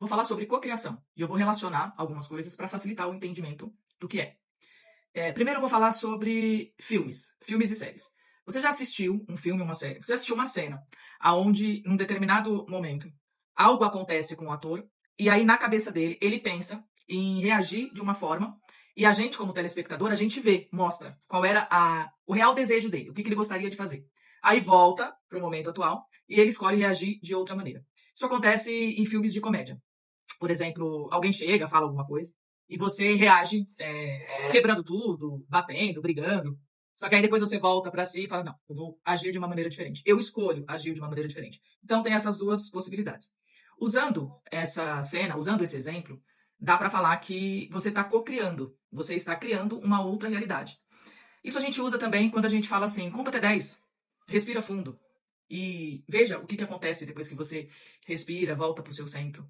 Vou falar sobre cocriação e eu vou relacionar algumas coisas para facilitar o entendimento do que é. Primeiro eu vou falar sobre filmes e séries. Você já assistiu um filme, uma série? Você assistiu uma cena aonde, num determinado momento, algo acontece com o ator e aí na cabeça dele ele pensa em reagir de uma forma e a gente, como telespectador, a gente vê, mostra qual era o real desejo dele, o que ele gostaria de fazer. Aí volta para o momento atual e ele escolhe reagir de outra maneira. Isso acontece em filmes de comédia. Por exemplo, alguém chega, fala alguma coisa, e você reage quebrando tudo, batendo, brigando. Só que aí depois você volta pra si e fala, não, eu vou agir de uma maneira diferente. Eu escolho agir de uma maneira diferente. Então tem essas duas possibilidades. Usando essa cena, usando esse exemplo, dá pra falar que você está co-criando. Você está criando uma outra realidade. Isso a gente usa também quando a gente fala assim, conta até 10, respira fundo. E veja o que acontece depois que você respira, volta pro seu centro.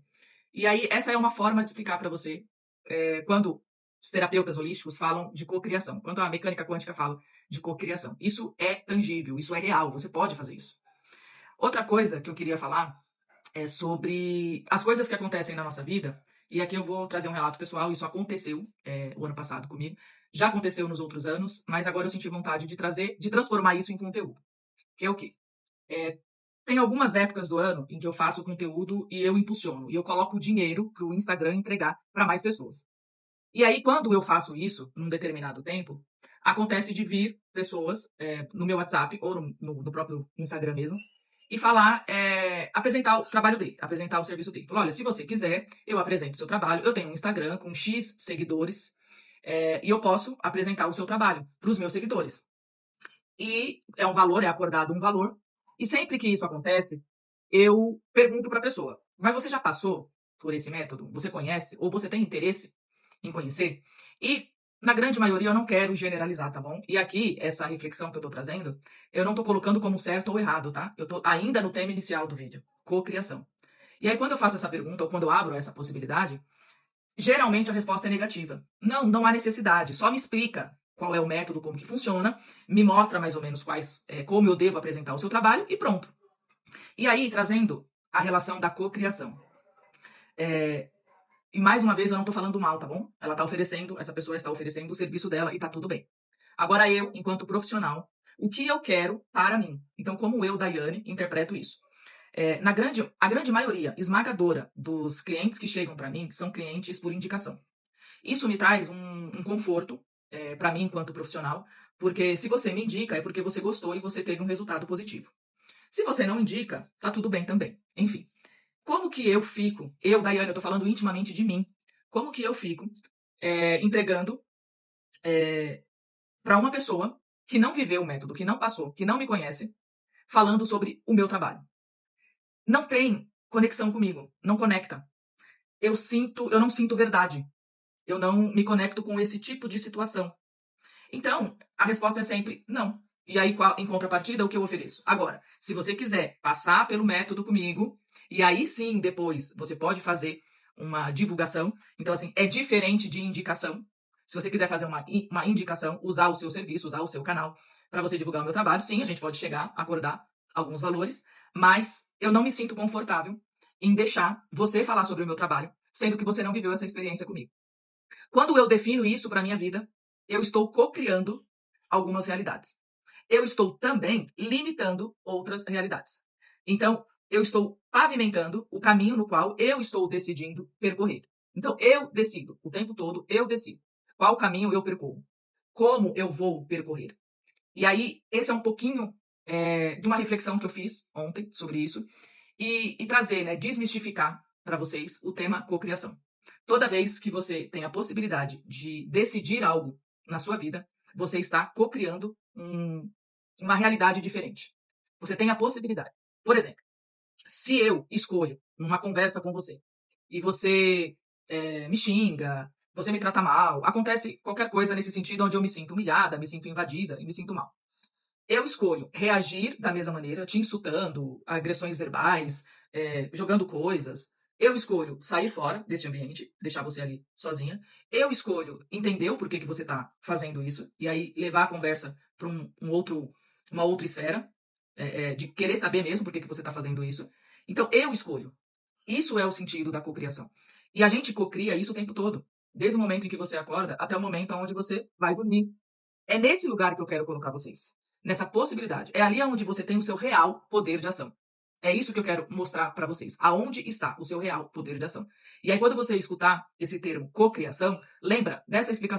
E aí, essa é uma forma de explicar para você quando os terapeutas holísticos falam de cocriação, quando a mecânica quântica fala de cocriação. Isso é tangível, isso é real, você pode fazer isso. Outra coisa que eu queria falar é sobre as coisas que acontecem na nossa vida, e aqui eu vou trazer um relato pessoal, isso aconteceu o ano passado comigo, já aconteceu nos outros anos, mas agora eu senti vontade de trazer, de transformar isso em conteúdo. Que é o quê? É, Tem algumas épocas do ano em que eu faço conteúdo e eu impulsiono. E eu coloco dinheiro para o Instagram entregar para mais pessoas. E aí, quando eu faço isso, num determinado tempo, acontece de vir pessoas no meu WhatsApp ou no próprio Instagram mesmo e falar, apresentar o trabalho dele, apresentar o serviço dele. Falar, olha, se você quiser, eu apresento o seu trabalho. Eu tenho um Instagram com X seguidores e eu posso apresentar o seu trabalho para os meus seguidores. E é um valor, é acordado um valor. E sempre que isso acontece, eu pergunto para a pessoa: mas você já passou por esse método? Você conhece? Ou você tem interesse em conhecer? E na grande maioria eu não quero generalizar, tá bom? E aqui, essa reflexão que eu tô trazendo, eu não tô colocando como certo ou errado, tá? Eu tô ainda no tema inicial do vídeo, cocriação. E aí, quando eu faço essa pergunta, ou quando eu abro essa possibilidade, geralmente a resposta é negativa. Não, não há necessidade. Só me explica qual é o método, como que funciona, me mostra mais ou menos como eu devo apresentar o seu trabalho e pronto. E aí, trazendo a relação da cocriação. E mais uma vez, eu não estou falando mal, tá bom? Ela está oferecendo, essa pessoa está oferecendo o serviço dela e tá tudo bem. Agora eu, enquanto profissional, o que eu quero para mim? Então, como eu, Daiane, interpreto isso? A grande maioria esmagadora dos clientes que chegam para mim são clientes por indicação. Isso me traz um conforto para mim enquanto profissional, porque se você me indica é porque você gostou e você teve um resultado positivo. Se você não indica, tá tudo bem também. Enfim, como que eu fico, eu, Daiane, eu tô falando intimamente de mim, como que eu fico entregando para uma pessoa que não viveu o método, que não passou, que não me conhece, falando sobre o meu trabalho? Não tem conexão comigo, não conecta. Eu não sinto verdade. Eu não me conecto com esse tipo de situação. Então, a resposta é sempre não. E aí, em contrapartida, o que eu ofereço? Agora, se você quiser passar pelo método comigo, e aí sim, depois, você pode fazer uma divulgação. Então, assim, é diferente de indicação. Se você quiser fazer uma indicação, usar o seu serviço, usar o seu canal para você divulgar o meu trabalho, sim, a gente pode chegar, acordar alguns valores, mas eu não me sinto confortável em deixar você falar sobre o meu trabalho, sendo que você não viveu essa experiência comigo. Quando eu defino isso para minha vida, eu estou co-criando algumas realidades. Eu estou também limitando outras realidades. Então, eu estou pavimentando o caminho no qual eu estou decidindo percorrer. Então, eu decido, o tempo todo, eu decido qual caminho eu percorro, como eu vou percorrer. E aí, esse é um pouquinho de uma reflexão que eu fiz ontem sobre isso e trazer, né, desmistificar para vocês o tema cocriação. Toda vez que você tem a possibilidade de decidir algo na sua vida, você está cocriando uma realidade diferente. Você tem a possibilidade. Por exemplo, se eu escolho numa conversa com você e você me xinga, você me trata mal, acontece qualquer coisa nesse sentido onde eu me sinto humilhada, me sinto invadida e me sinto mal. Eu escolho reagir da mesma maneira, te insultando, agressões verbais, jogando coisas. Eu escolho sair fora desse ambiente, deixar você ali sozinha. Eu escolho entender o porquê que você está fazendo isso e aí levar a conversa para uma outra esfera, de querer saber mesmo por que você está fazendo isso. Então, eu escolho. Isso é o sentido da cocriação. E a gente cocria isso o tempo todo, desde o momento em que você acorda até o momento onde você vai dormir. É nesse lugar que eu quero colocar vocês. Nessa possibilidade. É ali onde você tem o seu real poder de ação. É isso que eu quero mostrar para vocês. Aonde está o seu real poder de ação. E aí, quando você escutar esse termo cocriação, lembra dessa explicação